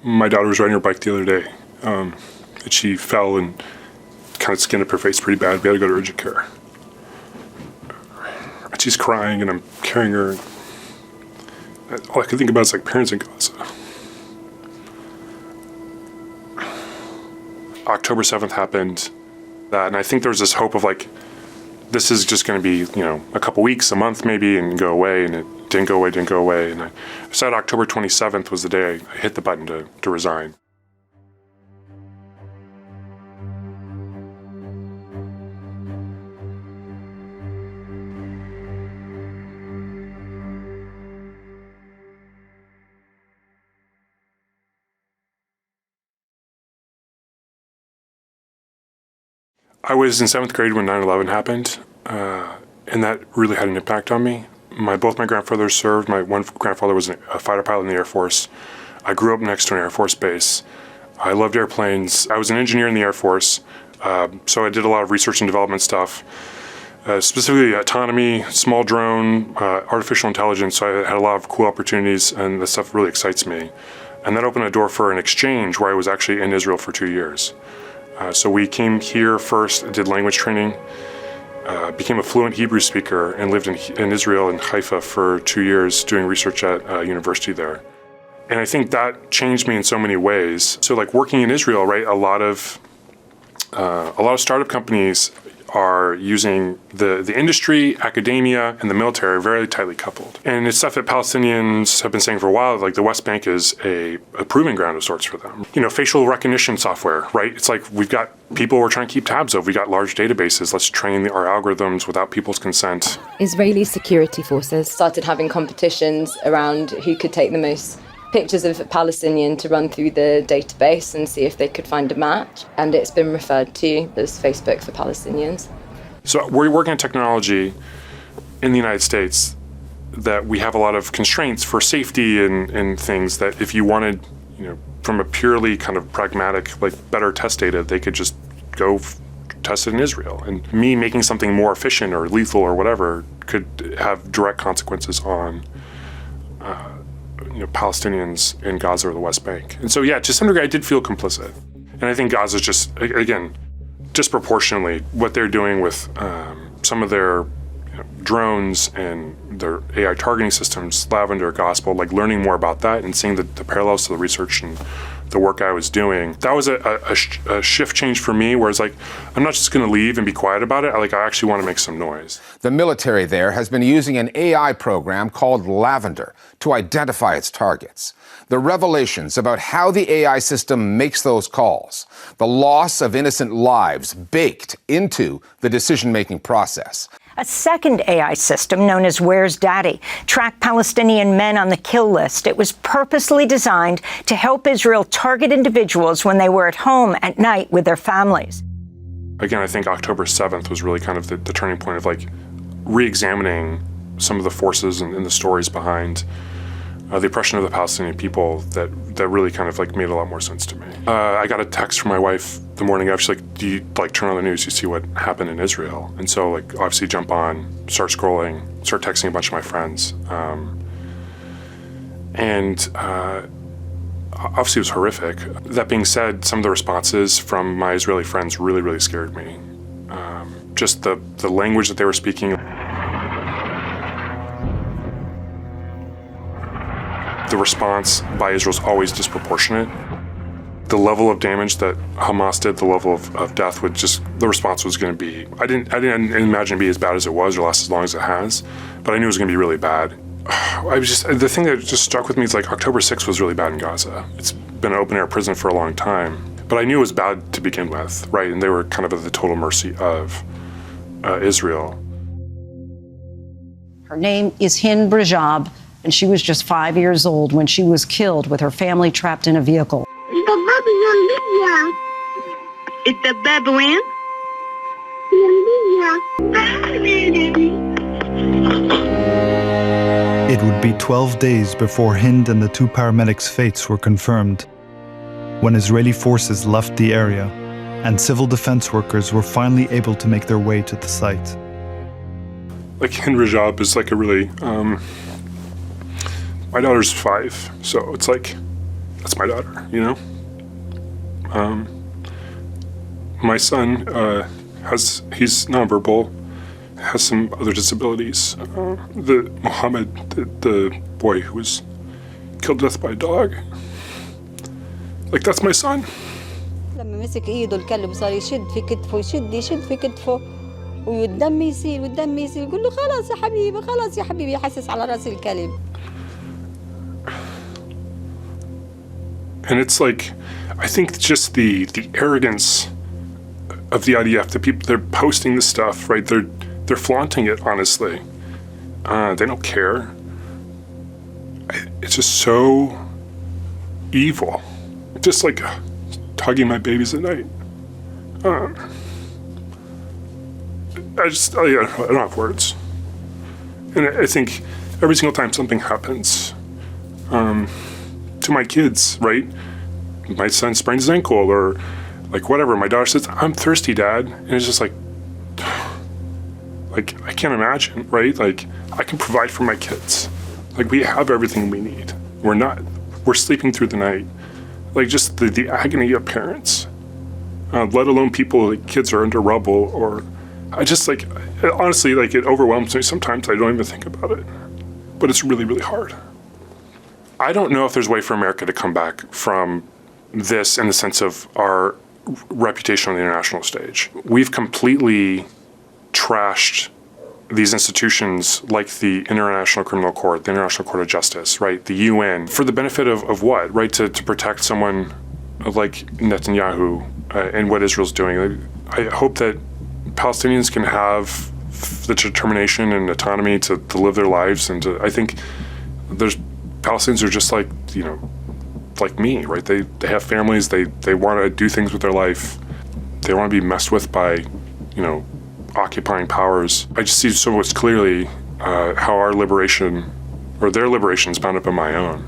My daughter was riding her bike the other day, and she fell and kind of skinned up her face pretty bad. We had to go to urgent care. And she's crying, and I'm carrying her. All I can think about is like parents in Gaza. October 7th happened, and I think there was this hope of like, this is just going to be, a couple weeks, a month maybe, and go away, and it didn't go away. And I said October 27th was the day I hit the button to resign. I was in 7th grade when 9/11 happened, and that really had an impact on me. Both my grandfathers served. My one grandfather was a fighter pilot in the Air Force. I grew up next to an Air Force base. I loved airplanes. I was an engineer in the Air Force, so I did a lot of research and development stuff, specifically autonomy, small drone, artificial intelligence. So I had a lot of cool opportunities, and this stuff really excites me. And that opened a door for an exchange where I was actually in Israel for 2 years. So we came here first, did language training, became a fluent Hebrew speaker, and lived in Israel in Haifa for 2 years doing research at a university there. And I think that changed me in so many ways. So like working in Israel, right, a lot of startup companies are using the industry, academia, and the military very tightly coupled. And it's stuff that Palestinians have been saying for a while, like the West Bank is a proving ground of sorts for them. Facial recognition software, right? It's like we've got people we're trying to keep tabs of. We got large databases. Let's train our algorithms without people's consent. Israeli security forces started having competitions around who could take the most pictures of a Palestinian to run through the database and see if they could find a match. And it's been referred to as Facebook for Palestinians. So we're working on technology in the United States that we have a lot of constraints for safety and things that if you wanted, from a purely kind of pragmatic, like better test data, they could just go test it in Israel. And me making something more efficient or lethal or whatever could have direct consequences on Palestinians in Gaza or the West Bank. And so, to some degree, I did feel complicit. And I think Gaza is just, again, disproportionately what they're doing with some of their drones and their AI targeting systems, Lavender, Gospel, like learning more about that and seeing the parallels to the research and the work I was doing. That was a shift change for me, where it's like, I'm not just going to leave and be quiet about it. I actually want to make some noise. The military there has been using an AI program called Lavender to identify its targets. The revelations about how the AI system makes those calls, the loss of innocent lives baked into the decision-making process. A second AI system, known as Where's Daddy, tracked Palestinian men on the kill list. It was purposely designed to help Israel target individuals when they were at home at night with their families. Again, I think October 7th was really kind of the turning point of re-examining some of the forces and the stories behind the oppression of the Palestinian people that really kind of made a lot more sense to me. I got a text from my wife the morning after. She's like, do you turn on the news, you see what happened in Israel? And so obviously jump on, start scrolling, start texting a bunch of my friends. Obviously it was horrific. That being said, some of the responses from my Israeli friends really, really scared me. Just the language that they were speaking. The response by Israel is always disproportionate. The level of damage that Hamas did, the level of death, the response was going to be, I didn't imagine it be as bad as it was or last as long as it has, but I knew it was going to be really bad. The thing that just stuck with me is October 6th was really bad in Gaza. It's been an open air prison for a long time, but I knew it was bad to begin with, right? And they were kind of at the total mercy of Israel. Her name is Hind Brajab, and she was just 5 years old when she was killed with her family trapped in a vehicle. It's a Bedouin. It would be 12 days before Hind and the two paramedics' fates were confirmed, when Israeli forces left the area and civil defense workers were finally able to make their way to the site. Hind Rajab is a really... my daughter's 5, so it's that's my daughter, you know? My son he's nonverbal, has some other disabilities. Mohammed, the boy who was killed to death by a dog, like, that's my son. لما مسك ايده الكلب صار يشد في كتفه يشد في كتفه والدم يسيل يقول له خلاص يا حبيبي يحسس على راس الكلب. And it's like, I think just the arrogance of the IDF, the people, they're posting this stuff, right? They're flaunting it, honestly. They don't care. It's just so evil. Just like tugging my babies at night. I don't have words. And I think every single time something happens to my kids, right? My son sprains his ankle, or like whatever. My daughter says, "I'm thirsty, Dad," and it's just like I can't imagine, right? Like, I can provide for my kids. Like, we have everything we need. We're sleeping through the night. Like, just the agony of parents, let alone people, like, kids are under rubble, or I just, like, honestly, like, it overwhelms me sometimes. I don't even think about it, but it's really, really hard. I don't know if there's a way for America to come back from this in the sense of our reputation on the international stage. We've completely trashed these institutions like the International Criminal Court, the International Court of Justice, right? The UN, for the benefit of what, right? To protect someone like Netanyahu and what Israel's doing. I hope that Palestinians can have the determination and autonomy to live their lives, and I think Palestinians are just like, you know, like me, right? They have families, they want to do things with their life. They want to be messed with by, you know, occupying powers. I just see so much clearly how our liberation, or their liberation, is bound up in my own.